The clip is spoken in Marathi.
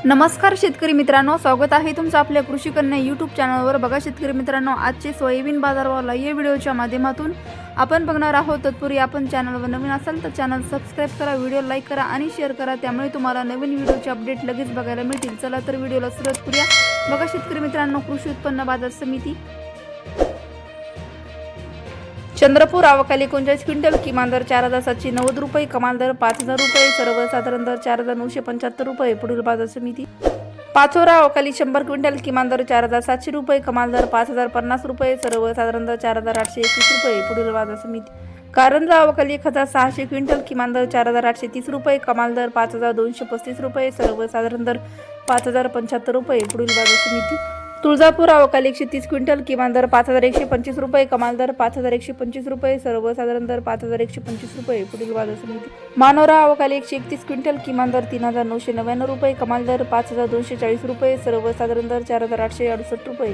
नमस्कार शेतकरी मित्रांनो, स्वागत आहे तुमचं आपल्या कृषी कन्या यूट्यूब चॅनलवर। बघा शेतकरी मित्रांनो, आजचे सोयाबीन बाजारभाव या व्हिडिओच्या माध्यमातून आपण बघणार आहोत। तत्पूर्वी आपण चॅनलवर नवीन असाल तर चॅनल सबस्क्राइब करा, व्हिडिओ लाईक करा आणि शेअर करा, त्यामुळे तुम्हाला नवीन व्हिडिओचे अपडेट लगेच बघायला मिळतील। चला तर व्हिडिओला सुरुवात करूया। बघा शेतकरी मित्रांनो, कृषी उत्पन्न बाजार समिती चंद्रपूर आवकाली 39 क्विंटल, किमान दर 4790 रुपये, कमाल दर 5000 रुपये, सर्वसाधारण दर 4975 रुपये। पुढील बाजार समिती पाचोरा आवकाली 100 क्विंटल, किमान दर 4700 रुपये, कमाल दर 5050 रुपये, सर्वसाधारण दर 4821 रुपये। पुढील बाजार समिती कारंजा आवकाली 1600 क्विंटल, किमान दर 4830 रुपये, कमाल दर 5235 रुपये, सर्वसाधारण दर 5075 रुपये। पुढील बाजार समिती तुळजापूर आवकाली 130 क्विंटल, किमान दर 5125 रुपये, कमाल दर 5125 रुपये, सर्वसाधारण दर 5125 रुपये। पुढील बाजार समिती मानोरा आवकाली 131 क्विंटल, किमान दर 3999 रुपये, कमाल दर 5240 रुपये, सर्वसाधारण दर 4868 रुपये।